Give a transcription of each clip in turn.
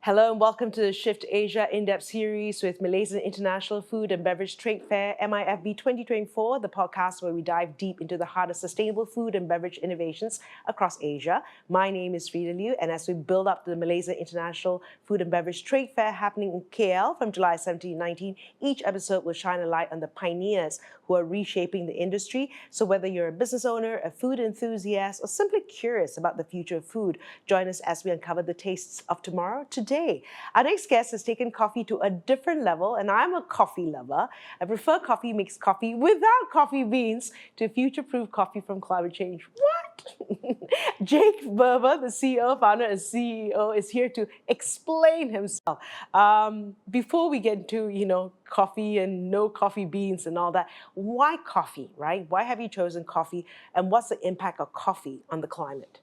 Hello and welcome to the Shift Asia in-depth series with Malaysian International Food and Beverage Trade Fair, MIFB 2024, the podcast where we dive deep into the heart of sustainable food and beverage innovations across Asia. My name is Frida Liu, and as we build up to the Malaysian International Food and Beverage Trade Fair happening in KL from July 17 to 19, each episode will shine a light on the pioneers who are reshaping the industry. So whether you're a business owner, a food enthusiast, or simply curious about the future of food, join us as we uncover the tastes of tomorrow today. Our next guest has taken coffee to a different level, and I'm a coffee lover. I prefer coffee makes coffee without coffee beans to future-proof coffee from climate change. What? Jake Berber, the CEO, founder, and CEO, is here to explain himself. Before we get into, coffee and no coffee beans and all that, why coffee, right? Why have you chosen coffee, and what's the impact of coffee on the climate?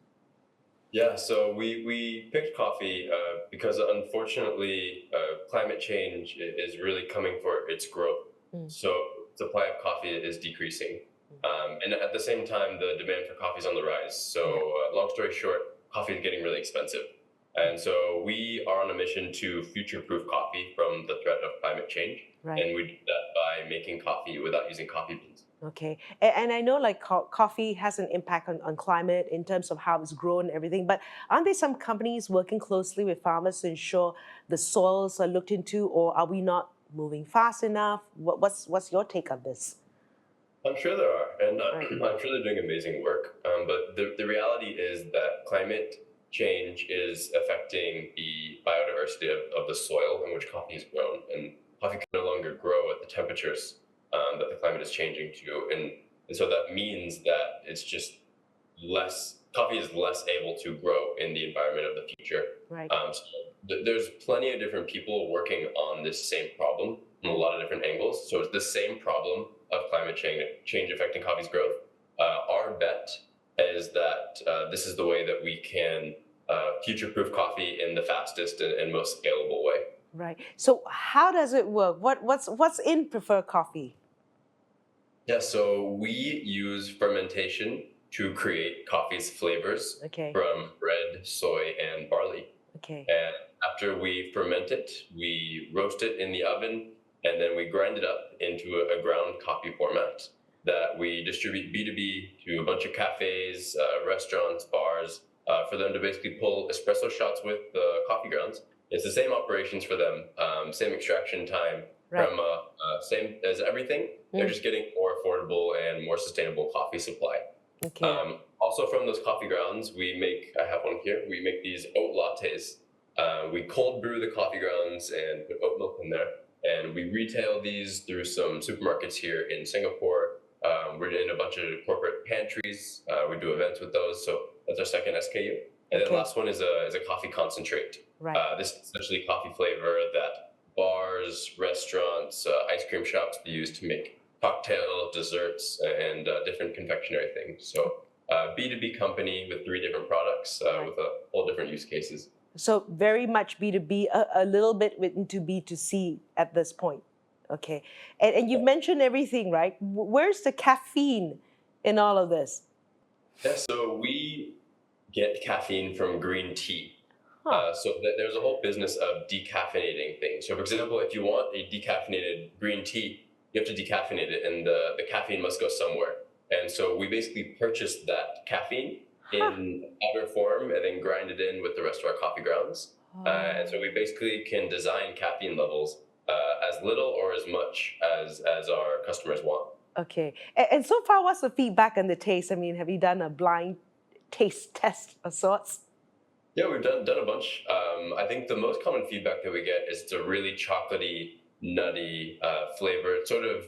Yeah, so we picked coffee because unfortunately climate change is really coming for its growth. So supply of coffee is decreasing. And at the same time, the demand for coffee is on the rise. So long story short, coffee is getting really expensive. And so we are on a mission to future-proof coffee from the threat of climate change. Right. And we do that by making coffee without using coffee beans. Okay, and I know coffee has an impact on climate in terms of how it's grown and everything, but aren't there some companies working closely with farmers to ensure the soils are looked into, or are we not moving fast enough? What's your take on this? I'm sure there are, and I'm sure they're doing amazing work, but the reality is that climate change is affecting the biodiversity of the soil in which coffee is grown, and coffee can no longer grow at the temperatures that the climate is changing to, and so that means that it's just coffee is less able to grow in the environment of the future. Right. There's plenty of different people working on this same problem from a lot of different angles. So it's the same problem of climate change affecting coffee's growth. Our bet is that this is the way that we can future-proof coffee in the fastest and most scalable way. Right. So how does it work? What's in preferred coffee? Yeah, so we use fermentation to create coffee's flavors from bread, soy, and barley. Okay. And after we ferment it, we roast it in the oven, and then we grind it up into a ground coffee format that we distribute B2B to a bunch of cafes, restaurants, bars, for them to basically pull espresso shots with the coffee grounds. It's the same operations for them, same extraction time, from same as everything. They're just getting more affordable and more sustainable coffee supply. Okay. Also from those coffee grounds, I have one here, we make these oat lattes. We cold brew the coffee grounds and put oat milk in there. And we retail these through some supermarkets here in Singapore. We're in a bunch of corporate pantries. We do events with those. So that's our second SKU. And then the last one is a coffee concentrate. Right. This is essentially coffee flavor that bars, restaurants, ice cream shops use to make cocktail, desserts, and different confectionery things. So B2B company with 3 different products with all different use cases. So very much B2B, a little bit into B2C at this point. Okay. And you've mentioned everything, right? Where's the caffeine in all of this? Yeah, so we get caffeine from green tea. So there's a whole business of decaffeinating things. So for example, if you want a decaffeinated green tea, you have to decaffeinate it, and the caffeine must go somewhere. And so we basically purchase that caffeine in powder form and then grind it in with the rest of our coffee grounds. And so we basically can design caffeine levels as little or as much as our customers want. Okay. And so far, what's the feedback on the taste? I mean, have you done a blind taste test of sorts? Yeah, we've done a bunch. I think the most common feedback that we get is it's a really chocolatey, nutty flavor. It's sort of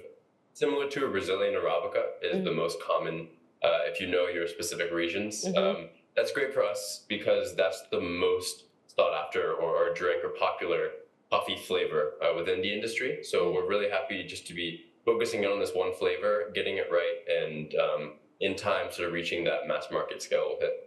similar to a Brazilian Arabica is the most common if you know your specific regions. That's great for us because that's the most sought after or drink or popular coffee flavor within the industry. So we're really happy just to be focusing on this one flavor, getting it right, and in time sort of reaching that mass market scale with it.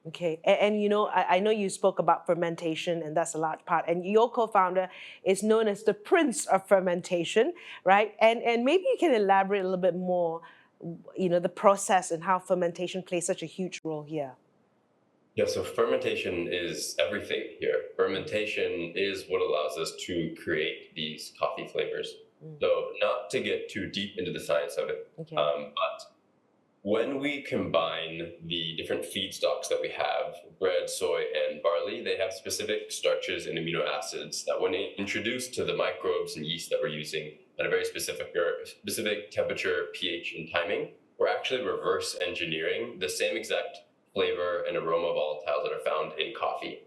Okay, and I know you spoke about fermentation, and that's a large part. And your co-founder is known as the Prince of Fermentation, right? And maybe you can elaborate a little bit more, the process and how fermentation plays such a huge role here. Yeah, so fermentation is everything here. Fermentation is what allows us to create these coffee flavors. Mm. So, not to get too deep into the science of it, Okay. but when we combine the different feedstocks that we have, bread, soy, and barley, they have specific starches and amino acids that, when introduced to the microbes and yeast that we're using at a very specific temperature, pH, and timing, we're actually reverse engineering the same exact flavor and aroma volatiles that are found in coffee,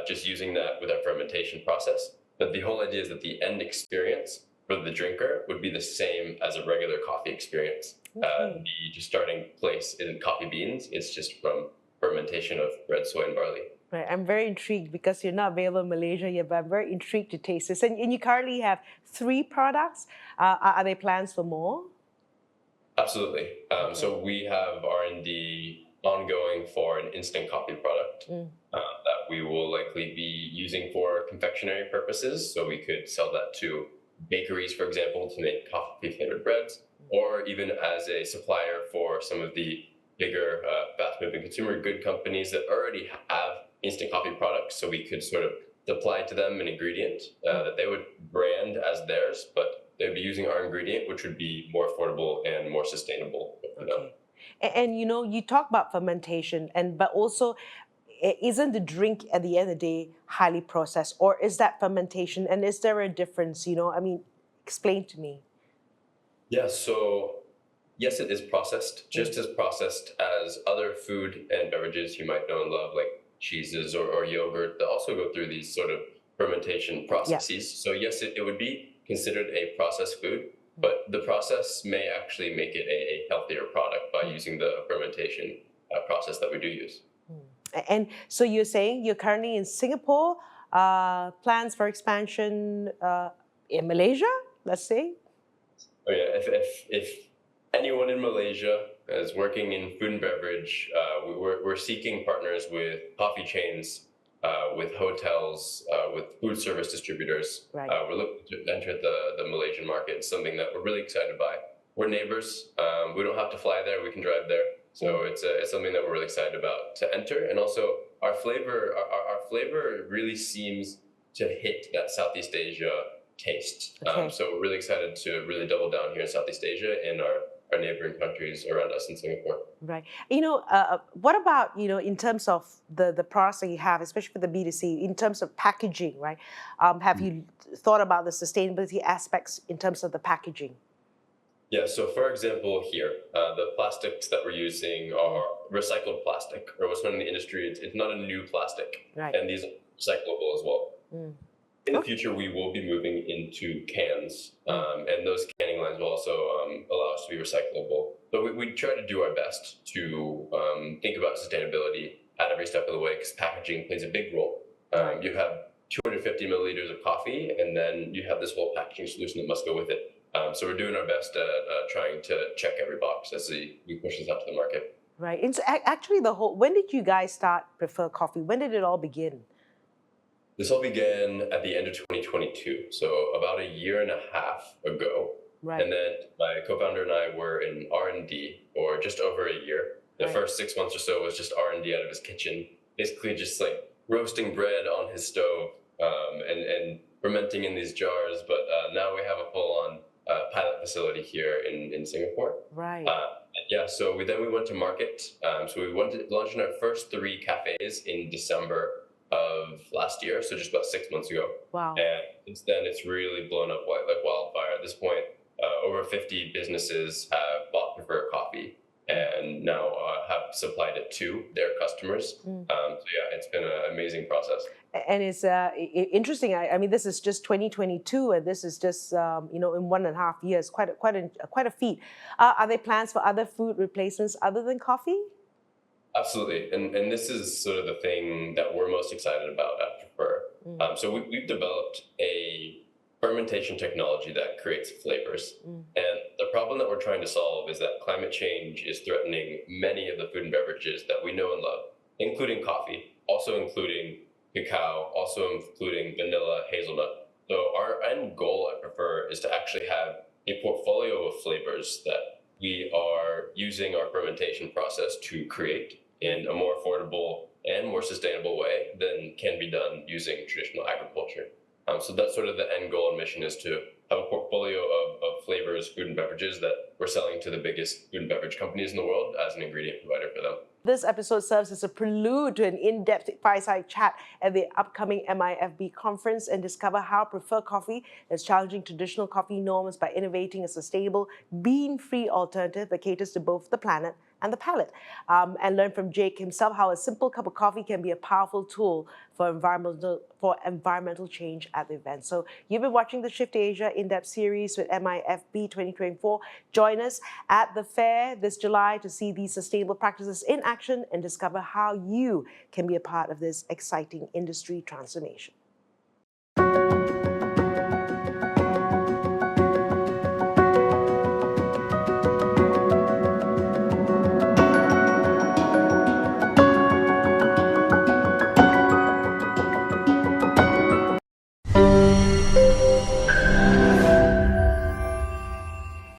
just using that with our fermentation process. But the whole idea is that the end experience for the drinker would be the same as a regular coffee experience. Okay. The just starting place in coffee beans, it's just from fermentation of bread, soy, and barley. Right. I'm very intrigued because you're not available in Malaysia yet, but I'm very intrigued to taste this. And you currently have 3 products. Are there plans for more? Absolutely. So we have R&D ongoing for an instant coffee product that we will likely be using for confectionery purposes. So we could sell that to bakeries, for example, to make coffee flavored breads, or even as a supplier for some of the bigger fast-moving consumer good companies that already have instant coffee products. So we could sort of supply to them an ingredient that they would brand as theirs, but they'd be using our ingredient, which would be more affordable and more sustainable for them. And you talk about fermentation, but also, isn't the drink at the end of the day highly processed, or is that fermentation? And is there a difference? I mean, explain to me. Yeah, so yes, it is processed, just as processed as other food and beverages you might know and love, like cheeses or yogurt, that also go through these sort of fermentation processes. So yes, it would be considered a processed food, but the process may actually make it a healthier product by using the fermentation process that we do use. And so you're saying you're currently in Singapore, plans for expansion in Malaysia, let's say? Oh yeah, if anyone in Malaysia is working in food and beverage, we're seeking partners with coffee chains, with hotels, with food service distributors. Right. We're looking to enter the Malaysian market. It's something that we're really excited by. We're neighbors. We don't have to fly there. We can drive there. So it's something that we're really excited about to enter. And also our flavor really seems to hit that Southeast Asia taste. So we're really excited to really double down here in Southeast Asia and our neighboring countries around us in Singapore. Right. What about, in terms of the products that you have, especially for the B2C, in terms of packaging, right? Have you thought about the sustainability aspects in terms of the packaging? Yeah, so for example here, the plastics that we're using are recycled plastic, or what's known in the industry, it's not a new plastic. Right. And these are recyclable as well. In the future, we will be moving into cans, and those canning lines will also allow us to be recyclable. But we try to do our best to think about sustainability at every step of the way, because packaging plays a big role. You have 250 milliliters of coffee, and then you have this whole packaging solution that must go with it. So we're doing our best at trying to check every box as we push this out to the market. Right. And so actually, when did you guys start Prefer Coffee? When did it all begin? This all began at the end of 2022, so about a year and a half ago. Right. And then my co-founder and I were in R&D for just over a year. The first 6 months or so was just R&D out of his kitchen, basically just like roasting bread on his stove and fermenting in these jars. But now we have a full-on pilot facility here in Singapore. Right. So we went to market. So we went to launch our first 3 cafes in December of last year, so just about 6 months ago. Wow. And since then, it's really blown up like wildfire. At this point, over 50 businesses have bought Prefer Coffee and now have supplied it to their customers. It's been an amazing process. And it's interesting. I mean, this is just 2022, and this is just in 1.5 years, quite a feat. Are there plans for other food replacements other than coffee? Absolutely, and this is sort of the thing that we're most excited about at Prefer. So we've developed a fermentation technology that creates flavors. And the problem that we're trying to solve is that climate change is threatening many of the food and beverages that we know and love, including coffee, also including cacao, also including vanilla, hazelnut. So our end goal at Prefer is to actually have a portfolio of flavors that we are using our fermentation process to create in a more affordable and more sustainable way than can be done using traditional agriculture. So that's sort of the end goal and mission, is to have a portfolio of flavors, food and beverages that we're selling to the biggest food and beverage companies in the world as an ingredient provider for them. This episode serves as a prelude to an in-depth fireside chat at the upcoming MIFB conference, and discover how Prefer Coffee is challenging traditional coffee norms by innovating a sustainable, bean-free alternative that caters to both the planet and the palate. And learn from Jake himself how a simple cup of coffee can be a powerful tool for environmental change at the event. So you've been watching the Shift Asia in-depth series with MIFB 2024. Join us at the fair this July to see these sustainable practices in action and discover how you can be a part of this exciting industry transformation.